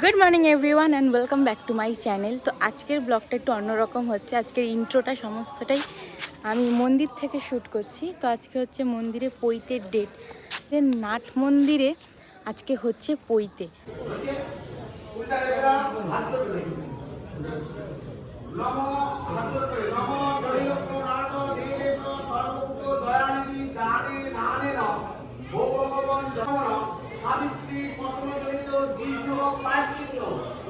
Good morning everyone and welcome back to my channel. তো আজকের ব্লগটা একটু অন্যরকম হচ্ছে। আজকের ইন্ট্রোটা সমস্তটাই আমি মন্দির থেকে শ্যুট করছি। তো আজকে হচ্ছে মন্দিরে পৈতের ডেট। নাট মন্দিরে আজকে হচ্ছে পৈতে। সাবিত্রী পতনজনিত দীর্ঘ প্রায়শ্চিত্ত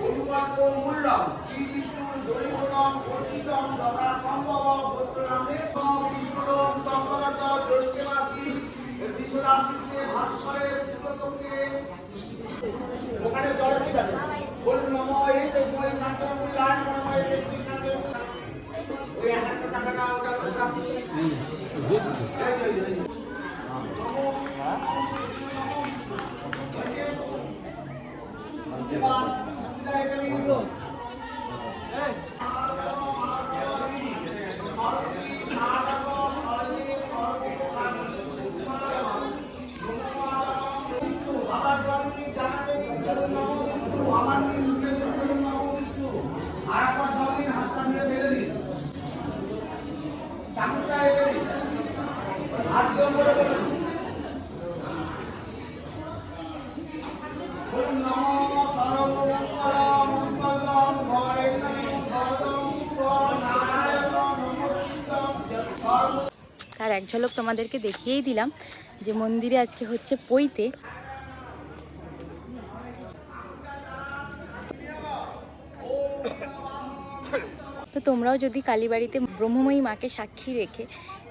অনুবাদ মূল্য শ্রীবিষ্ণুর দৈবতম অর্চিতম তথা সম্ভব গোত্রনামে বিষ্ণুরম দশরথ জ্যৈষ্ঠমাসী বিশ্বরাশিতে ভাস্করের শুক্লপক্ষে ওখানে জল ঠিক আছে বলুন নম এই তস্মৈ নাট্যম মূল্যায়ন নমঃ এই কৃষ্ণকে ওই 100 টাকাটা ওটা তার এক ঝলক তোমাদেরকে দেখিয়েই দিলাম যে মন্দিরে আজকে হচ্ছে পৈতে। তো তোমরাও যদি কালীবাড়িতে ব্রহ্মময়ী মাকে সাক্ষী রেখে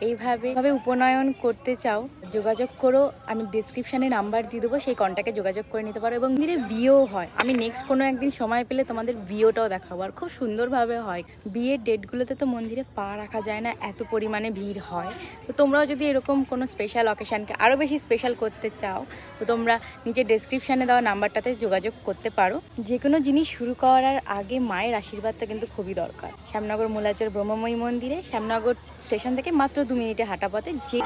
এইভাবে উপনয়ন করতে চাও, যোগাযোগ করো। আমি ডিসক্রিপশানে নাম্বার দিয়ে দেবো, সেই কন্ট্যাক্টে যোগাযোগ করে নিতে পারো। এবং মন্দিরে বিয়েও হয়। আমি নেক্সট কোনো একদিন সময় পেলে তোমাদের বিয়েটাও দেখাবো, আর খুব সুন্দরভাবে হয়। বিয়ের ডেটগুলোতে তো মন্দিরে পা রাখা যায় না, এত পরিমাণে ভিড় হয়। তো তোমরাও যদি এরকম কোনো স্পেশাল অকেশানকে আরও বেশি স্পেশাল করতে চাও, তো তোমরা নিচে ডেসক্রিপশানে দেওয়া নাম্বারটাতে যোগাযোগ করতে পারো। যে কোনো জিনিস শুরু করার আগে মায়ের আশীর্বাদটা কিন্তু খুবই দরকার। শ্যামনগর মূলাচর ব্রহ্মময়ী মন্দিরে শ্যামনগর স্টেশন থেকে মাত্র 2 মিনিটে হাঁটা পথে যে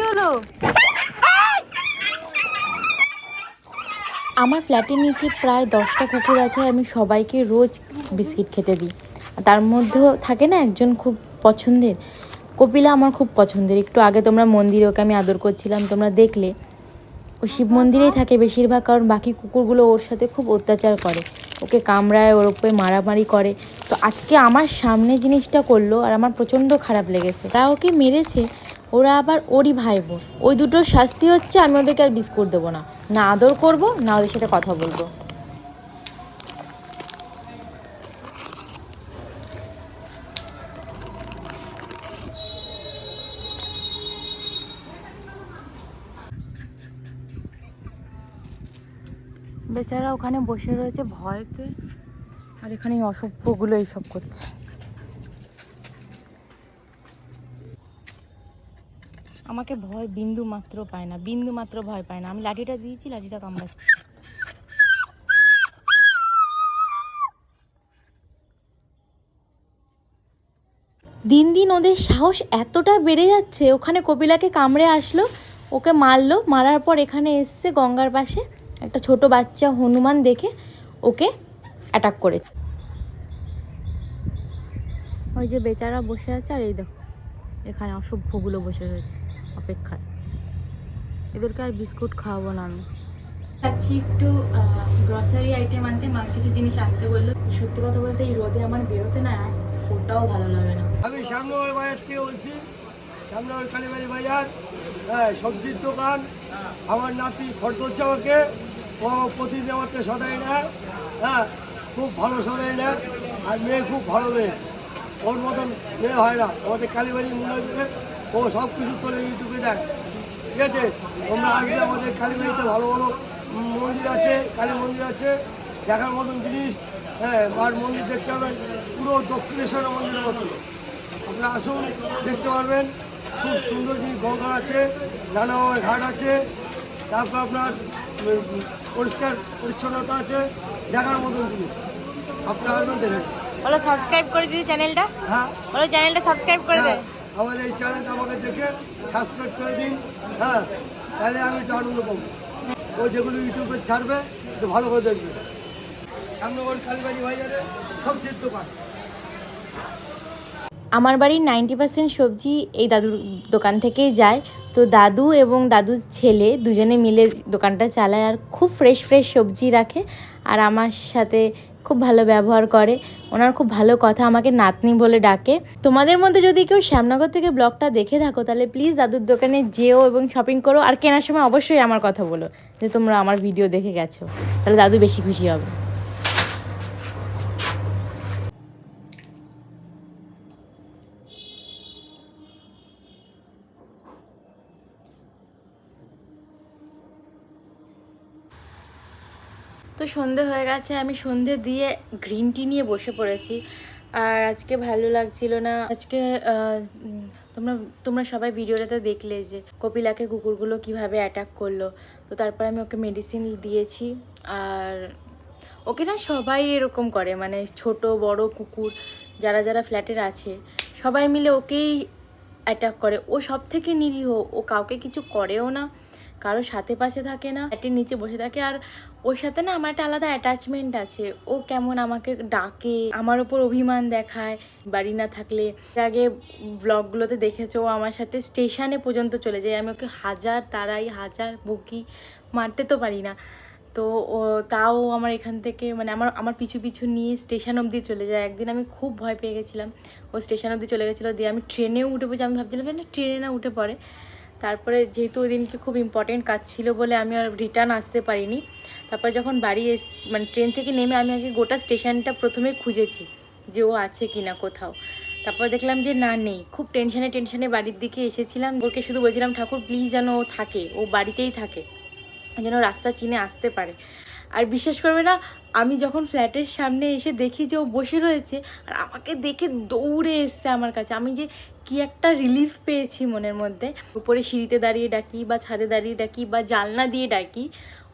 হলো? আমার ফ্ল্যাটের নিচে প্রায় 10টা কুকুর আছে। আমি সবাইকে রোজ বিস্কিট খেতে দিই। তার মধ্যেও থাকে না একজন খুব পছন্দের, কপিলা আমার খুব পছন্দের। একটু আগে তোমরা মন্দিরে ওকে আমি আদর করছিলাম, তোমরা দেখলে। ও শিব মন্দিরেই থাকে বেশিরভাগ, কারণ বাকি কুকুরগুলো ওর সাথে খুব অত্যাচার করে, ওকে কামড়ায়, ওর উপরে মারামারি করে। তো আজকে আমার সামনে জিনিসটা করলো আর আমার প্রচণ্ড খারাপ লেগেছে। ওরা ওকে মেরেছে, ওরা আবার ওরই ভাই বোন। ওই দুটোর শাস্তি হচ্ছে আমি ওদেরকে আর বিস্কুট দেবো না, না আদর করবো, না ওদের সাথে কথা বলবো। বেচারা ওখানে বসে রয়েছে ভয়তে, আর এখানে এই অসভ্যগুলো এইসব করছে। আমাকে ভয় বিন্দু মাত্র পায় না, বিন্দু মাত্র ভয় পায় না। আমি লাঠিটা দিয়েছি, লাঠিটা কামড়াচ্ছি। দিন দিন ওদের সাহস এতটা বেড়ে যাচ্ছে, ওখানে কপিলাকে কামড়ে আসলো, ওকে মারলো, মারার পর এখানে এসছে গঙ্গার পাশে একটা ছোট বাচ্চা হনুমান দেখে ওকে অ্যাটাক করেছে। ওই যে বেচারা বসে আছে, আর এই দেখো এখানে অসভ্যগুলো বসে রয়েছে অপেক্ষায়। এদেরকে আর বিস্কুট খাওয়াবো না আমি। যাচ্ছি একটু গ্রসারি আইটেম আনতে, মা কিছু জিনিস আনতে বললো। সত্যি কথা বলতে এই রোদে আমার বেরোতে না এক ফোটাও ভালো লাগে না। আমি শ্যামনগর বাজার থেকে বলছি, শ্যামনগর কালীবাড়ি বাজার। হ্যাঁ, সবজির দোকান। আমার নাতি ফটো হচ্ছে আমাকে, ও প্রতিদিন আমার থেকে সদাই নেয়। হ্যাঁ, খুব ভালো সদাই নেয়, আর মেয়ে খুব ভালো মেয়ে, ওর মতন মেয়ে হয় না। আমাদের কালীবাড়ি মনে করে ও সব কিছু করে ইউটিউবে দেয়। ঠিক আছে, তোমরা আসবে, আমাদের কালীবাড়িতে ভালো ভালো মন্দির আছে, কালী মন্দির আছে, দেখার মতন জিনিস। হ্যাঁ, মার মন্দির দেখতে পাবেন, পুরো দক্ষিণেশ্বরের মন্দিরের মতো। আপনারা আসুন, দেখতে পারবেন, খুব সুন্দর জিনিস। গঙ্গা আছে, নানা ঘাট আছে, তারপর আপনার পরিষ্কার পরিচ্ছন্নতা আছে, দেখার মতন জিনিস। আপনারা আসবেন, দেখেন। বলো সাবস্ক্রাইব করে দিদি চ্যানেলটা। হ্যাঁ, বলো চ্যানেলটা সাবস্ক্রাইব করে দে। আমাদের এই চ্যানেলটা আমাকে দেখে সাবস্ক্রাইব করে দিন। হ্যাঁ, তাহলে আমি একটু আনন্দ পাবো। ও যেগুলো ইউটিউবে ছাড়বে একটু ভালো করে দেখবে। শ্যামনগর কালীবাড়ি বাজারে সবজির দোকান। আমার বাড়ির 90% সবজি এই দাদুর দোকান থেকেই যায়। তো দাদু এবং দাদুর ছেলে দুজনে মিলে দোকানটা চালায়, আর খুব ফ্রেশ ফ্রেশ সবজি রাখে, আর আমার সাথে খুব ভালো ব্যবহার করে। ওনার খুব ভালো কথা, আমাকে নাতনি বলে ডাকে। তোমাদের মধ্যে যদি কেউ শ্যামনগর থেকে ব্লগটা দেখে থাকো, তাহলে প্লিজ দাদুর দোকানে যেও এবং শপিং করো, আর কেনার সময় অবশ্যই আমার কথা বলো যে তোমরা আমার ভিডিও দেখে গেছো, তাহলে দাদু বেশি খুশি হবে। তো সন্ধে হয়ে গেছে, আমি সন্ধে দিয়ে গ্রিন টি নিয়ে বসে পড়েছি। আর আজকে ভালো লাগছিল না। আজকে তোমরা তোমরা সবাই ভিডিওটাতে দেখলে যে কপিলাকে কুকুরগুলো কিভাবে অ্যাটাক করলো। তো তারপর আমি ওকে মেডিসিন দিয়েছি। আর ওকে না সবাই এরকম করে, মানে ছোট বড় কুকুর যারা যারা ফ্ল্যাটের আছে সবাই মিলে ওকেই অ্যাটাক করে। ও সব থেকে নিরীহ, ও কাউকে কিছু করেও না, কারো সাথে পাশে থাকে না, ফ্ল্যাটের নিচে বসে থাকে। আর ওর সাথে না আমার একটা আলাদা অ্যাটাচমেন্ট আছে। ও কেমন আমাকে ডাকে, আমার ওপর অভিমান দেখায় বাড়ি না থাকলে। এর আগে ব্লগগুলোতে দেখেছো ও আমার সাথে স্টেশনে পর্যন্ত চলে যায়। আমি ওকে হাজার তাড়াই, হাজার বকি, মারতে তো পারি না, তো ও তাও আমার এখান থেকে মানে আমার পিছু পিছু নিয়ে স্টেশন অবধি চলে যায়। একদিন আমি খুব ভয় পেয়ে গেছিলাম, ও স্টেশন অবধি চলে গেছিলো, দিয়ে আমি ট্রেনেও উঠে পড়ছি। আমি ভাবছিলাম না ট্রেনে না উঠে পড়ে। তারপরে যেহেতু ওই দিনকে খুব ইম্পর্টেন্ট কাজ ছিল বলে আমি আর রিটার্ন আসতে পারিনি। তারপর যখন বাড়ি মানে ট্রেন থেকে নেমে আমি আগে গোটা স্টেশনটা প্রথমে খুঁজেছি যে ও আছে কি না কোথাও। তারপর দেখলাম যে না, নেই। খুব টেনশনে বাড়ির দিকে এসেছিলাম। ওকে শুধু বলছিলাম ঠাকুর প্লিজ যেন ও থাকে, ও বাড়িতেই থাকে, যেন রাস্তা চিনে আসতে পারে। আর বিশ্বাস করবে না, আমি যখন ফ্ল্যাটের সামনে এসে দেখি যে ও বসে রয়েছে আর আমাকে দেখে দৌড়ে এসছে আমার কাছে, আমি যে কি একটা রিলিফ পেয়েছি মনের মধ্যে। উপরে সিঁড়িতে দাঁড়িয়ে ডাকি বা ছাদে দাঁড়িয়ে ডাকি বা জানলা দিয়ে ডাকি,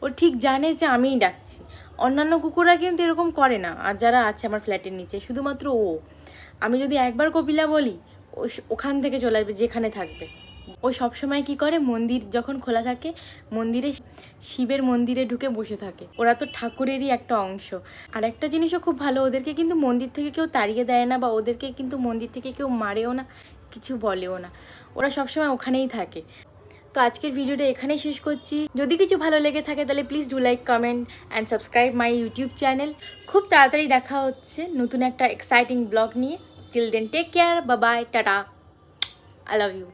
ও ঠিক জানে যে আমিই ডাকছি। অন্যান্য কুকুররা কিন্তু এরকম করে না। আর যারা আছে আমার ফ্ল্যাটের নিচে, শুধুমাত্র ও, আমি যদি একবার কপিলা বলি ওখান থেকে চলে আসবে যেখানে থাকবে। ও সবসময় কি করে, মন্দির যখন খোলা থাকে মন্দিরে শিবের মন্দিরে ঢুকে বসে থাকে। ওরা তো ঠাকুরেরই একটা অংশ। আর একটা জিনিসও খুব ভালো, ওদেরকে কিন্তু মন্দির থেকে কেউ তাড়িয়ে দেয় না, বা ওদেরকে কিন্তু মন্দির থেকে কেউ মারেও না, কিছু বলেও না। ওরা সবসময় ওখানেই থাকে। তো আজকের ভিডিওটা এখানেই শেষ করছি। যদি কিছু ভালো লেগে থাকে তাহলে please do like, comment and subscribe my YouTube channel. খুব তাড়াতাড়ি দেখা হচ্ছে নতুন একটা এক্সাইটিং ব্লগ নিয়ে। Till then take care, bye bye, tata, I love you.